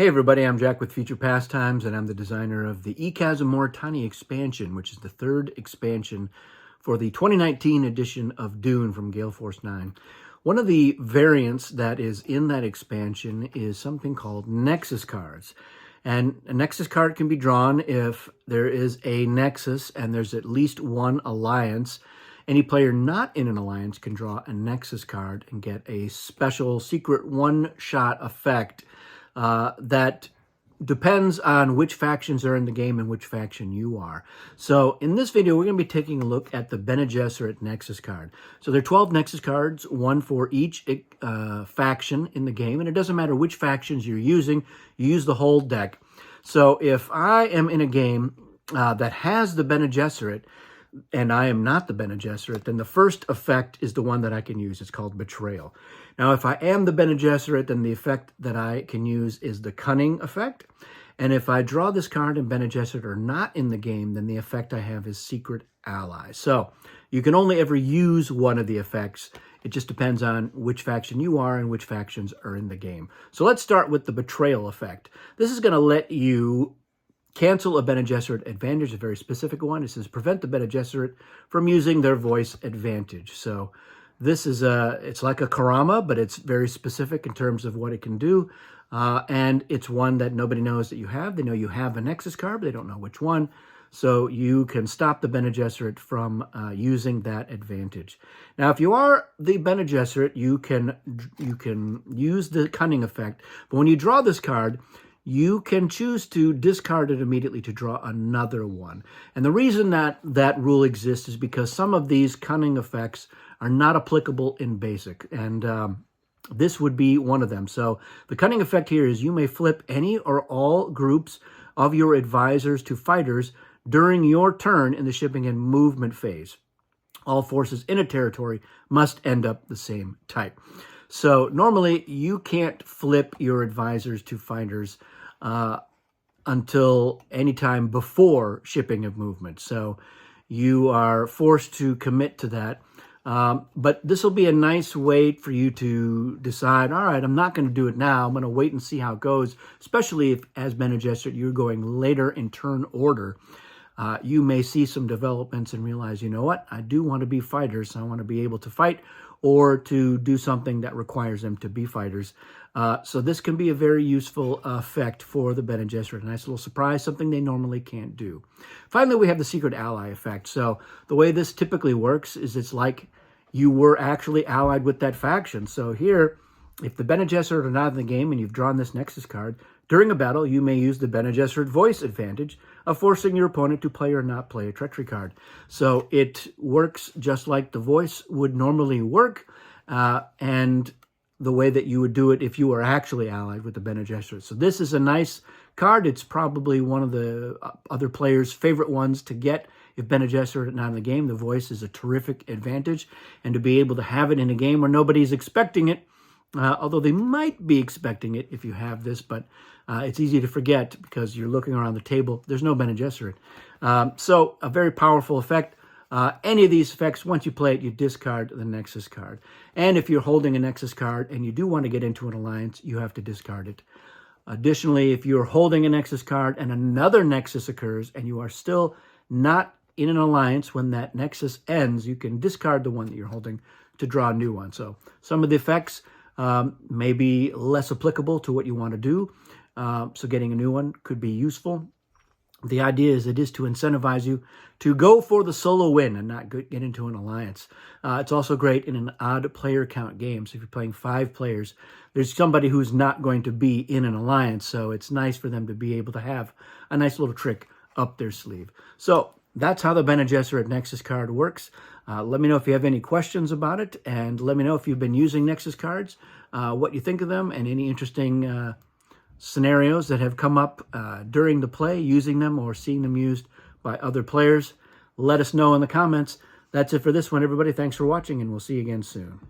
Hey everybody, I'm Jack with Future Pastimes, and I'm the designer of the More Tiny expansion, which is the third expansion for the 2019 edition of Dune from Gale Force 9. One of the variants that is in that expansion is something called Nexus cards. And a Nexus card can be drawn if there is a Nexus and there's at least one alliance. Any player not in an alliance can draw a Nexus card and get a special secret one-shot effect that depends on which factions are in the game and which faction you are. So in this video, we're going to be taking a look at the Bene Gesserit Nexus card. So there are 12 Nexus cards, one for each faction in the game, and it doesn't matter which factions you're using, you use the whole deck. So if I am in a game that has the Bene Gesserit, and I am not the Bene Gesserit, then the first effect is the one that I can use. It's called Betrayal. Now, if I am the Bene Gesserit, then the effect that I can use is the Cunning effect. And if I draw this card and Bene Gesserit are not in the game, then the effect I have is Secret Ally. So you can only ever use one of the effects. It just depends on which faction you are and which factions are in the game. So let's start with the Betrayal effect. This is going to let you cancel a Bene Gesserit advantage, a very specific one. It says prevent the Bene Gesserit from using their voice advantage. So this is it's like a Karama, but it's very specific in terms of what it can do. And it's one that nobody knows that you have. They know you have a Nexus card, but they don't know which one. So you can stop the Bene Gesserit from using that advantage. Now, if you are the Bene Gesserit, you can use the Cunning effect. But when you draw this card, you can choose to discard it immediately to draw another one. And the reason that that rule exists is because some of these Cunning effects are not applicable in Basic. And this would be one of them. So the Cunning effect here is you may flip any or all groups of your advisors to fighters during your turn in the shipping and movement phase. All forces in a territory must end up the same type. So normally you can't flip your advisors to fighters until any time before shipping and movement. So you are forced to commit to that. But this will be a nice way for you to decide, all right, I'm not going to do it now. I'm going to wait and see how it goes, especially if, as Bene Gesserit, you're going later in turn order. You may see some developments and realize, you know what, I do want to be fighters. So I want to be able to fight or to do something that requires them to be fighters. So this can be a very useful effect for the Bene Gesserit. A nice little surprise, something they normally can't do. Finally, we have the Secret Ally effect. So the way this typically works is it's like you were actually allied with that faction. So here, if the Bene Gesserit are not in the game and you've drawn this Nexus card, during a battle, you may use the Bene Gesserit voice advantage of forcing your opponent to play or not play a treachery card. So it works just like the voice would normally work, and the way that you would do it if you were actually allied with the Bene Gesserit. So this is a nice card. It's probably one of the other players' favorite ones to get if Bene Gesserit are not in the game. The voice is a terrific advantage, and to be able to have it in a game where nobody's expecting it, although they might be expecting it if you have this, but it's easy to forget because you're looking around the table. There's no Bene Gesserit. So a very powerful effect. Any of these effects, once you play it, you discard the Nexus card. And if you're holding a Nexus card and you do want to get into an alliance, you have to discard it. Additionally, if you're holding a Nexus card and another Nexus occurs and you are still not in an alliance when that Nexus ends, you can discard the one that you're holding to draw a new one. So some of the effects may be less applicable to what you want to do. So getting a new one could be useful. The idea is to incentivize you to go for the solo win and not get into an alliance. It's also great in an odd player count game. So if you're playing 5 players, there's somebody who's not going to be in an alliance. So it's nice for them to be able to have a nice little trick up their sleeve. So that's how the Bene Gesserit Nexus card works. Let me know if you have any questions about it, and let me know if you've been using Nexus cards, what you think of them, and any interesting scenarios that have come up during the play using them or seeing them used by other players. Let us know in the comments. That's it for this one, everybody. Thanks for watching, and we'll see you again soon.